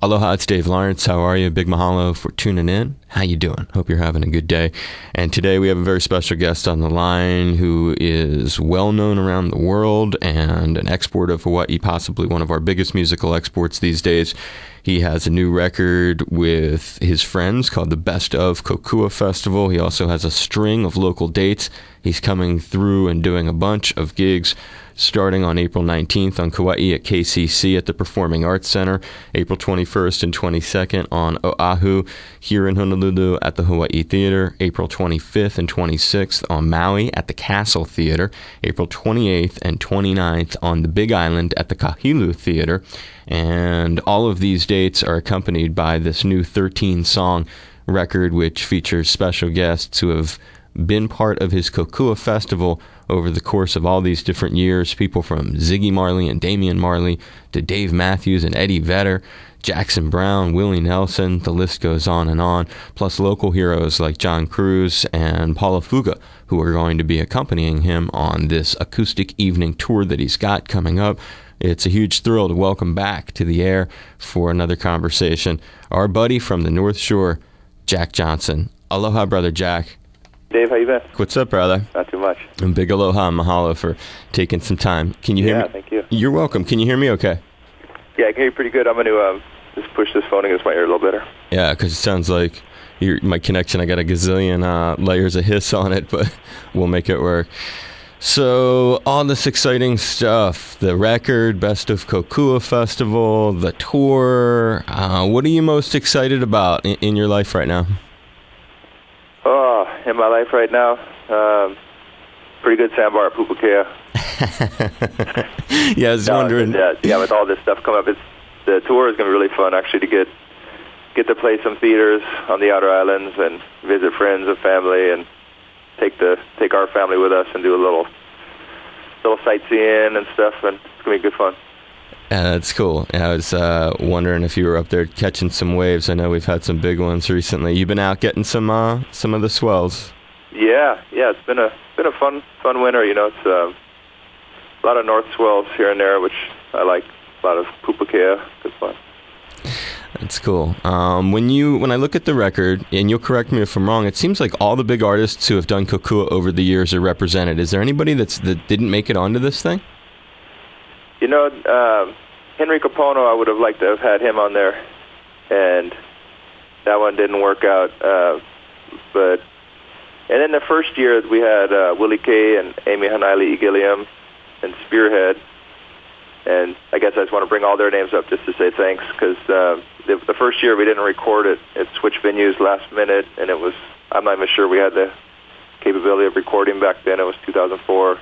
Aloha, it's Dave Lawrence. How are you? Big mahalo for tuning in. How you doing? Hope you're having a good day. And today we have a very special guest on the line who is well known around the world and an export of Hawaii, possibly one of our biggest musical exports these days. He has a new record with his friends called the Best of Kokua Festival. He also has a string of local dates. He's coming through and doing a bunch of gigs starting on April 19th on Kauai at KCC at the Performing Arts Center, April 21st and 22nd on Oahu here in Honolulu at the Hawaii Theater, April 25th and 26th on Maui at the Castle Theater, April 28th and 29th on the Big Island at the Kahilu Theater. And all of these dates are accompanied by this new 13-song record, which features special guests who have been part of his Kokua Festival over the course of all these different years. People from Ziggy Marley and Damian Marley to Dave Matthews and Eddie Vedder, Jackson Brown, Willie Nelson, the list goes on, plus local heroes like John Cruz and Paula Fuga, who are going to be accompanying him on this acoustic evening tour that he's got coming up. It's a huge thrill to welcome back to the air for another conversation our buddy from the North Shore, Jack Johnson. Aloha, brother Jack. Dave, how you been? What's up, brother? Not too much. And big aloha and mahalo for taking some time. Can you hear me? Yeah, thank you. You're welcome. Can you hear me okay? Yeah, I can hear you pretty good. I'm going to just push this phone against my ear a little better. Yeah, because it sounds like my connection, I got a gazillion layers of hiss on it, but we'll make it work. So, all this exciting stuff, the record, Best of Kokua Festival, the tour, what are you most excited about in your life right now? Oh, in my life right now, pretty good sandbar at Pupukea. Yeah, I was wondering. Yeah, with all this stuff coming up, the tour is going to be really fun, actually, to get to play some theaters on the outer islands and visit friends and family and take our family with us and do a little sightseeing and stuff, and it's going to be good fun. Yeah, that's cool. Yeah, I was wondering if you were up there catching some waves. I know we've had some big ones recently. You've been out getting some of the swells. Yeah, it's been a fun winter. You know, it's a lot of north swells here and there, which I like. A lot of Pupukea, good fun. That's cool. When I look at the record, and you'll correct me if I'm wrong, it seems like all the big artists who have done Kokua over the years are represented. Is there anybody that didn't make it onto this thing? You know, Henry Kapono, I would have liked to have had him on there, and that one didn't work out. And then the first year we had Willie Kay and Amy Hanaili Igilium and Spearhead, and I guess I just want to bring all their names up just to say thanks, because the first year we didn't record it. It switched venues last minute, and I'm not even sure we had the capability of recording back then. It was 2004.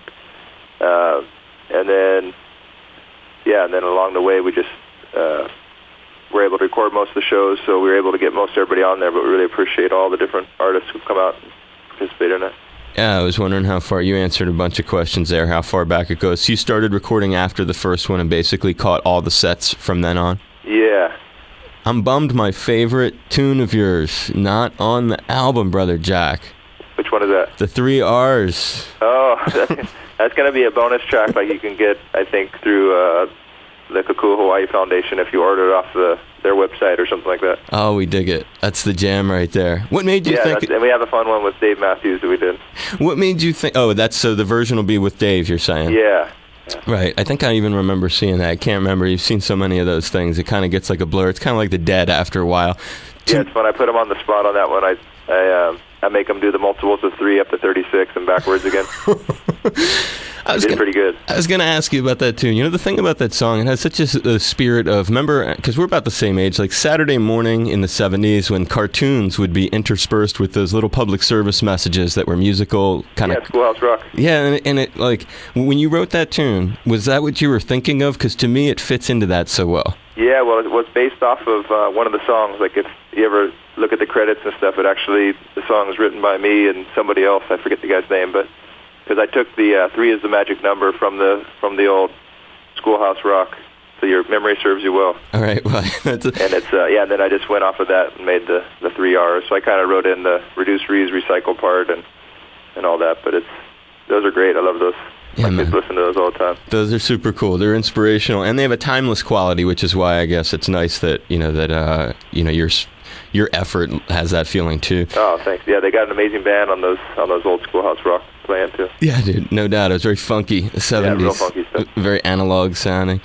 And then along the way, we just were able to record most of the shows, so we were able to get most everybody on there, but we really appreciate all the different artists who've come out and participated in it. Yeah, I was wondering how far you answered a bunch of questions there, how far back it goes. So you started recording after the first one and basically caught all the sets from then on? Yeah. I'm bummed my favorite tune of yours, not on the album, brother Jack. Which one is that? The 3 R's. Oh, that's going to be a bonus track like you can get, I think, through the Kokua Hawaii Foundation if you order it off their website or something like that. Oh, we dig it. That's the jam right there. What made you think... and we have a fun one with Dave Matthews that we did. What made you think... Oh, so the version will be with Dave, you're saying? Yeah. Right. I think I even remember seeing that. I can't remember. You've seen so many of those things. It kind of gets like a blur. It's kind of like the Dead after a while. Yeah, it's fun. I put him on the spot on that one. I make him do the multiples of 3 up to 36 and backwards again. Pretty good. I was going to ask you about that too. You know, the thing about that song, it has such a spirit of, remember, because we're about the same age, like Saturday morning in the 70s when cartoons would be interspersed with those little public service messages that were musical kind of... Yeah, Schoolhouse Rock. Yeah, and it, like, when you wrote that tune, was that what you were thinking of? Because to me, it fits into that so well. Yeah, well, it was based off of one of the songs. Like, if you ever look at the credits and stuff, the song was written by me and somebody else. I forget the guy's name, but because I took the 3 is the magic number from the old Schoolhouse Rock. So your memory serves you well. All right, well, and it's and then I just went off of that and made the 3 R's. So I kind of wrote in the reduce, reuse, recycle part and all that. But those are great. I love those. Yeah, man. Just listen to those all the time. Those are super cool. They're inspirational, and they have a timeless quality, which is why I guess it's nice that your effort has that feeling too. Oh, thanks. Yeah, they got an amazing band on those old schoolhouse rock playing too. Yeah, dude, no doubt. It was very funky, 70s. Yeah, real funky stuff. Very analog sounding.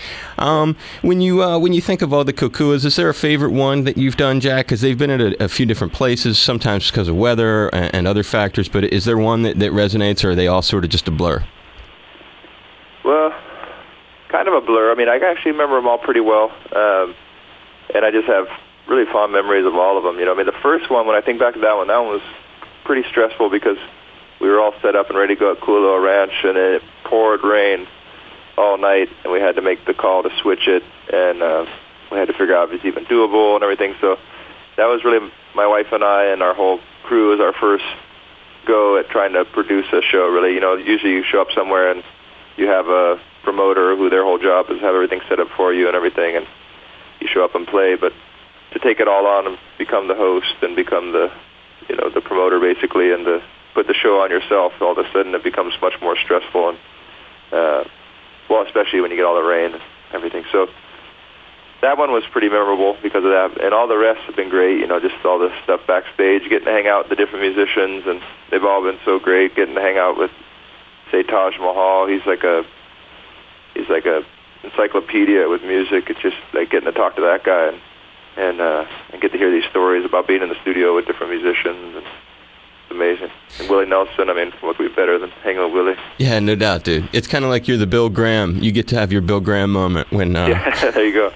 When you think of all the Kokuas, is there a favorite one that you've done, Jack? Because they've been at a few different places, sometimes because of weather and other factors. But is there one that resonates, or are they all sort of just a blur? Well, kind of a blur. I mean, I actually remember them all pretty well, and I just have really fond memories of all of them. I mean, the first one, when I think back to that one was pretty stressful because we were all set up and ready to go at Kualoa Ranch, and it poured rain all night, and we had to make the call to switch it, and we had to figure out if it's even doable and everything. So that was really my wife and I and our whole crew was our first go at trying to produce a show, really. Usually you show up somewhere and you have a promoter who their whole job is have everything set up for you and everything, and you show up and play. But to take it all on and become the host and become the promoter basically, and to put the show on yourself, all of a sudden it becomes much more stressful, and especially when you get all the rain and everything. So that one was pretty memorable because of that, and all the rest have been great. Just all the stuff backstage, getting to hang out with the different musicians, and they've all been so great. Getting to hang out with, say, Taj Mahal. He's like a encyclopedia with music. It's just like getting to talk to that guy and get to hear these stories about being in the studio with different musicians. It's amazing. And Willie Nelson, I mean, what could be better than hanging with Willie? Yeah, no doubt, dude. It's kind of like you're the Bill Graham. You get to have your Bill Graham moment when yeah, there you go.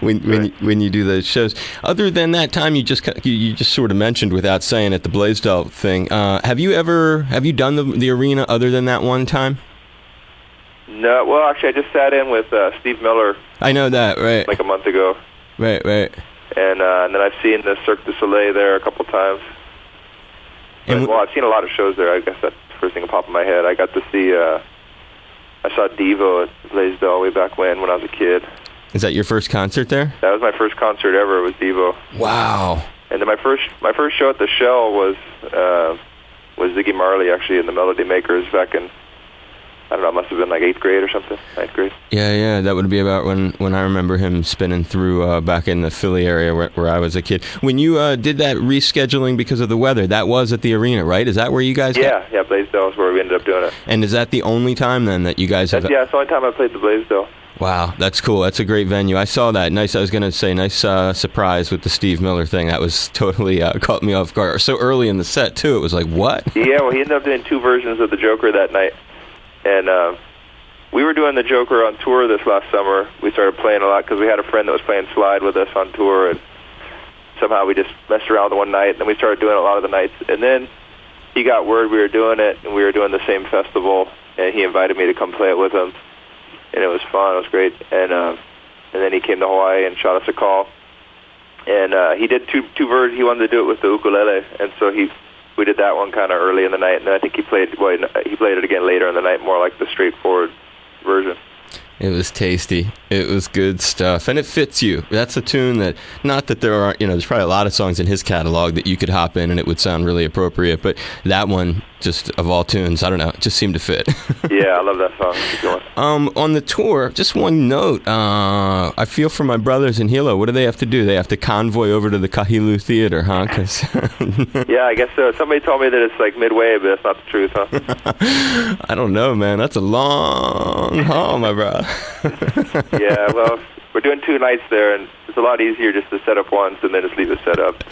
when you do those shows. Other than that time you just sort of mentioned without saying it, the Blaisdell thing. Have you done the arena other than that one time? No. Well, actually, I just sat in with Steve Miller. I know that, right? Like a month ago. Right. And then I've seen the Cirque du Soleil there a couple times. I've seen a lot of shows there. I guess that's the first thing that popped in my head. I got to see, I saw Devo at Blaisdell way back when I was a kid. Is that your first concert there? That was my first concert ever. It was Devo. Wow. And then my first show at the Shell was Ziggy Marley, actually, in the Melody Makers back in, I don't know, it must have been like 8th grade or something, 9th grade. Yeah, that would be about when I remember him spinning through back in the Philly area where I was a kid. When you did that rescheduling because of the weather, that was at the arena, right? Is that where you guys Yeah, Blaisdell is where we ended up doing it. And is that the only time then that you guys have... Yeah, it's the only time I played the Blaisdell. Wow, that's cool. That's a great venue. I saw that. Nice, I was going to say, nice surprise with the Steve Miller thing. That was totally caught me off guard. So early in the set, too. It was like, what? Yeah, well, he ended up doing 2 versions of the Joker that night. And we were doing the Joker on tour this last summer. We started playing a lot because we had a friend that was playing slide with us on tour, and somehow we just messed around one night, and then we started doing it a lot of the nights. And then he got word we were doing it, and we were doing the same festival, and he invited me to come play it with him, and it was fun. It was great. And then he came to Hawaii and shot us a call, and he did two versions. He wanted to do it with the ukulele, and so we did that one kind of early in the night, and then I think he played it again later in the night, more like the straightforward version. It was tasty. It was good stuff, and it fits you. That's a tune that, not that there aren't, there's probably a lot of songs in his catalog that you could hop in and it would sound really appropriate, but that one, just of all tunes, I don't know, it just seemed to fit. Yeah, I love that song. Keep going. On the tour, just one note, I feel for my brothers in Hilo. What do they have to do? They have to convoy over to the Kahilu Theater, huh? Yeah, I guess so. Somebody told me that it's like midway, but that's not the truth, huh? I don't know, man. That's a long haul, my brother. Yeah, well, we're doing 2 nights there, and it's a lot easier just to set up once and then just leave it set up.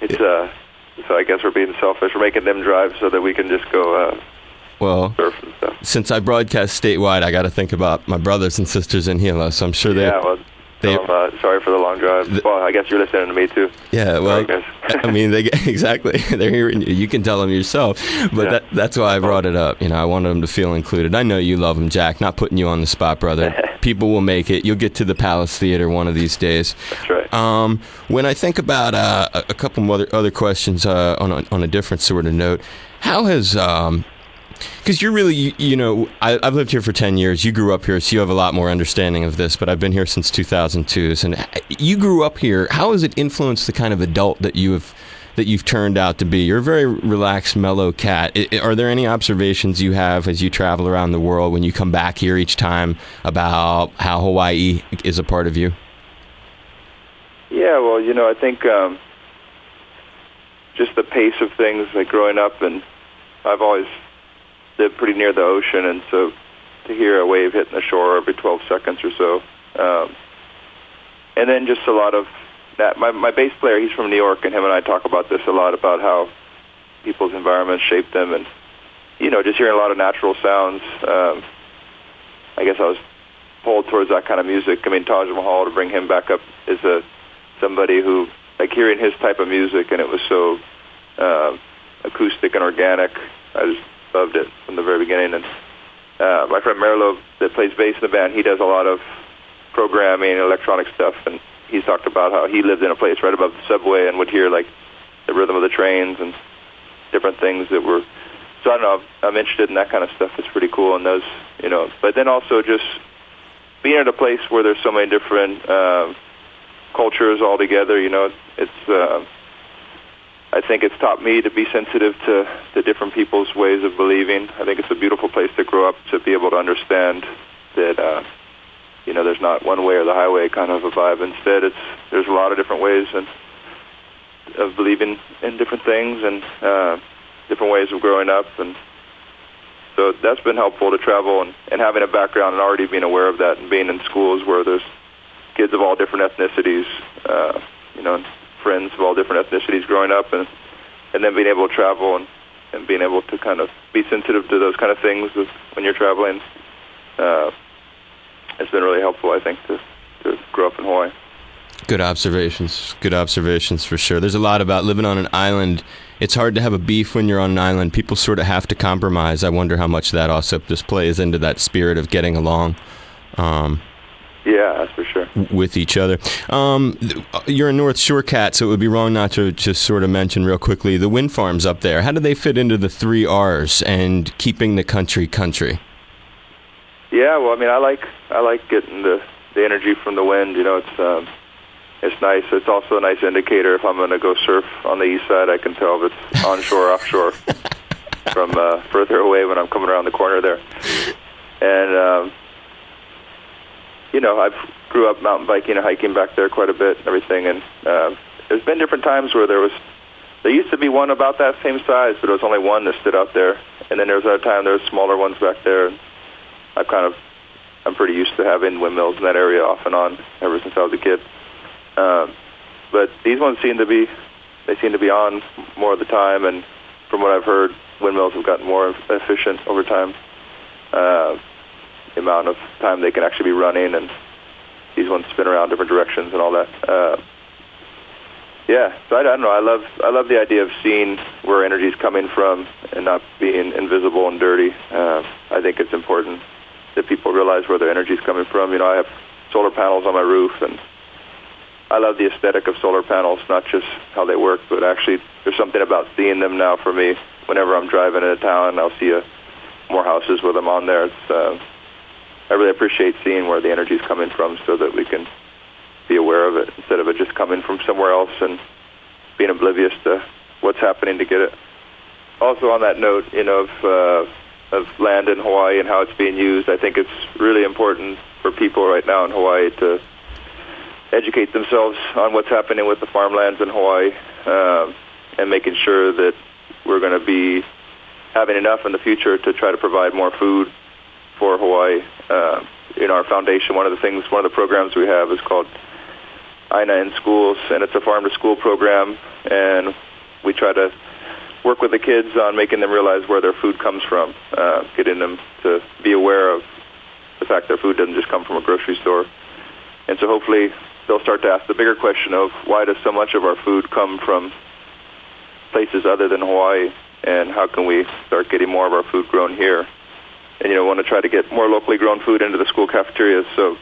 It's so I guess we're being selfish. We're making them drive so that we can just go surf and stuff. Since I broadcast statewide, I got to think about my brothers and sisters in Hilo, so I'm sure sorry for the long drive. Well, I guess you're listening to me too. Yeah, well, I mean, exactly. They're hearing you. You can tell them yourself, but that's why I brought it up. I wanted them to feel included. I know you love them, Jack. Not putting you on the spot, brother. People will make it. You'll get to the Palace Theater one of these days. That's right. When I think about a couple other questions on a different sort of note, how has because you're really, I've lived here for 10 years. You grew up here, so you have a lot more understanding of this, but I've been here since 2002. And you grew up here. How has it influenced the kind of adult that you have that you've turned out to be. You're a very relaxed, mellow cat. Are there any observations you have as you travel around the world when you come back here each time about how Hawaii is a part of you? Yeah, well, I think just the pace of things, like growing up, and I've always lived pretty near the ocean, and so to hear a wave hitting the shore every 12 seconds or so. And then just a lot of that. My bass player, he's from New York, and him and I talk about this a lot, about how people's environments shape them, and, just hearing a lot of natural sounds. I guess I was pulled towards that kind of music. I mean, Taj Mahal, to bring him back up, is somebody who, like, hearing his type of music, and it was so acoustic and organic. I just loved it from the very beginning. And my friend Merlo, that plays bass in the band, he does a lot of programming and electronic stuff, and he's talked about how he lived in a place right above the subway and would hear, like, the rhythm of the trains and different things that were... So I don't know, I'm interested in that kind of stuff. It's pretty cool, and those, But then also just being at a place where there's so many different cultures all together, it's... I think it's taught me to be sensitive to different people's ways of believing. I think it's a beautiful place to grow up, to be able to understand that, there's not one way or the highway kind of a vibe. Instead, there's a lot of different ways of believing in different things, and different ways of growing up. And so that's been helpful to travel and having a background and already being aware of that, and being in schools where there's kids of all different ethnicities, and friends of all different ethnicities growing up, and then being able to travel and being able to kind of be sensitive to those kind of things when you're traveling. It's been really helpful, I think, to grow up in Hawaii. Good observations for sure. There's a lot about living on an island. It's hard to have a beef when you're on an island. People sort of have to compromise. I wonder how much that also just plays into that spirit of getting along. Yeah, that's for sure. With each other. You're a North Shore cat, so it would be wrong not to just sort of mention real quickly the wind farms up there. How do they fit into the 3 R's and keeping the country? Yeah, well, I mean, I like getting the energy from the wind. It's nice. It's also a nice indicator. If I'm going to go surf on the east side, I can tell if it's onshore or offshore from further away when I'm coming around the corner there. And I grew up mountain biking and hiking back there quite a bit and everything, and there's been different times where there used to be one about that same size, but there was only one that stood out there, and then there was another time there was smaller ones back there, and I'm pretty used to having windmills in that area off and on ever since I was a kid. But these ones seem to be on more of the time, and from what I've heard, windmills have gotten more efficient over time. The amount of time they can actually be running, and these ones spin around different directions and all that. So I don't know. I love the idea of seeing where energy is coming from and not being invisible and dirty. I think it's important that people realize where their energy is coming from. I have solar panels on my roof, and I love the aesthetic of solar panels, not just how they work, but actually there's something about seeing them now for me. Whenever I'm driving into town, I'll see more houses with them on there. I really appreciate seeing where the energy is coming from so that we can be aware of it instead of it just coming from somewhere else and being oblivious to what's happening to get it. Also on that note, of land in Hawaii and how it's being used, I think it's really important for people right now in Hawaii to educate themselves on what's happening with the farmlands in Hawaii, and making sure that we're going to be having enough in the future to try to provide more food for Hawaii. In our foundation, one of the programs we have is called Aina in Schools, and it's a farm-to-school program, and we try to work with the kids on making them realize where their food comes from, getting them to be aware of the fact their food doesn't just come from a grocery store. And so hopefully they'll start to ask the bigger question of why does so much of our food come from places other than Hawaii, and how can we start getting more of our food grown here? And, want to try to get more locally grown food into the school cafeterias. So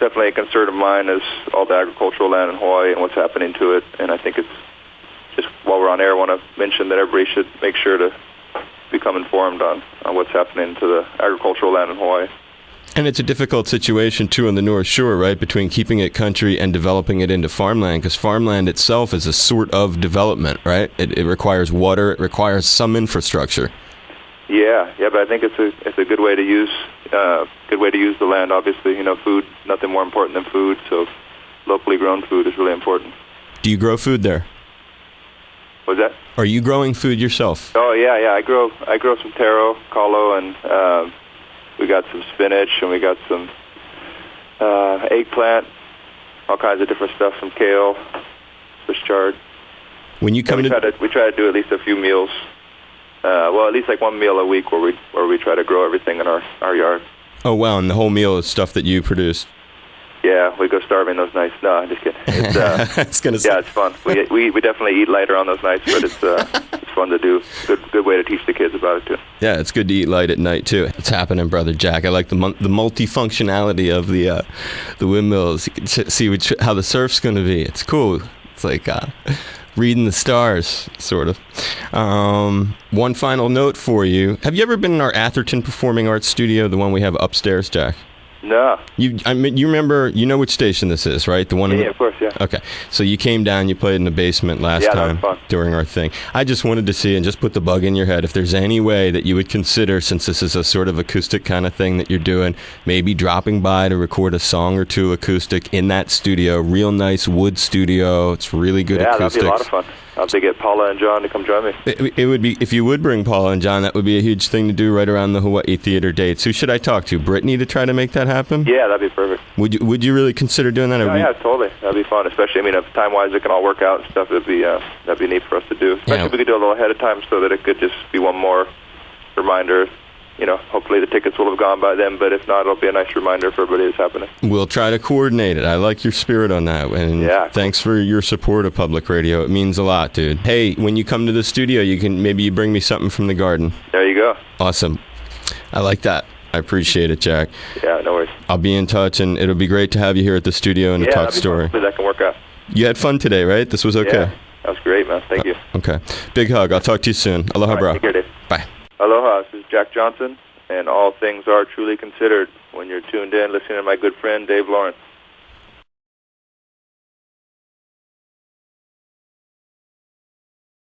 definitely a concern of mine is all the agricultural land in Hawaii and what's happening to it. And I think it's just, while we're on air, I want to mention that everybody should make sure to become informed on what's happening to the agricultural land in Hawaii. And it's a difficult situation, too, on the North Shore, right, between keeping it country and developing it into farmland, because farmland itself is a sort of development, right? It requires water. It requires some infrastructure. Yeah, but I think it's a good way to use the land. Obviously, food, nothing more important than food, so locally grown food is really important. Do you grow food there? What's that? Are you growing food yourself? Oh, yeah. I grow some taro, kalo, and we got some spinach, and we got some eggplant, all kinds of different stuff, some kale, Swiss chard. When you come we try to do at least a few meals. At least like one meal a week where we try to grow everything in our yard. Oh, wow, and the whole meal is stuff that you produce. Yeah, we go starving those nights. No, I'm just kidding. It's fun. We definitely eat lighter on those nights, but it's fun to do. Good way to teach the kids about it too. Yeah, it's good to eat light at night too. It's happening, brother Jack. I like the multifunctionality of the windmills. You can see how the surf's going to be. It's cool. It's like reading the stars, sort of. One final note for you. Have you ever been in our Atherton Performing Arts studio, the one we have upstairs, Jack? No. You remember, you know which station this is, right? The one. Yeah, of course, yeah. Okay, so you came down, you played in the basement last time during our thing. I just wanted to see and just put the bug in your head if there's any way that you would consider, since this is a sort of acoustic kind of thing that you're doing, maybe dropping by to record a song or two acoustic in that studio. Real nice wood studio. It's really good acoustics. Yeah, that'd be a lot of fun. I'll have to get Paula and John to come join me. It would be, if you would bring Paula and John, that would be a huge thing to do right around the Hawaii Theater dates. Who should I talk to? Brittany, to try to make that happen? Yeah, that'd be perfect. Would you really consider doing that? Yeah, totally. That'd be fun, especially, if time-wise it can all work out and stuff, that'd be neat for us to do. Especially if we could do it a little ahead of time so that it could just be one more reminder. Hopefully the tickets will have gone by then, but if not, it'll be a nice reminder for everybody it's happening. We'll try to coordinate it. I like your spirit on that. And thanks for your support of public radio. It means a lot, dude. Hey, when you come to the studio, maybe you bring me something from the garden. There you go. Awesome. I like that. I appreciate it, Jack. Yeah, no worries. I'll be in touch, and it'll be great to have you here at the studio and to talk story. Hopefully that can work out. You had fun today, right? This was okay? Yeah, that was great, man. Thank you. Okay. Big hug. I'll talk to you soon. Aloha, bro. Take care, Dave. Bye. Aloha. This is Jack Johnson, and all things are truly considered when you're tuned in listening to my good friend Dave Lawrence.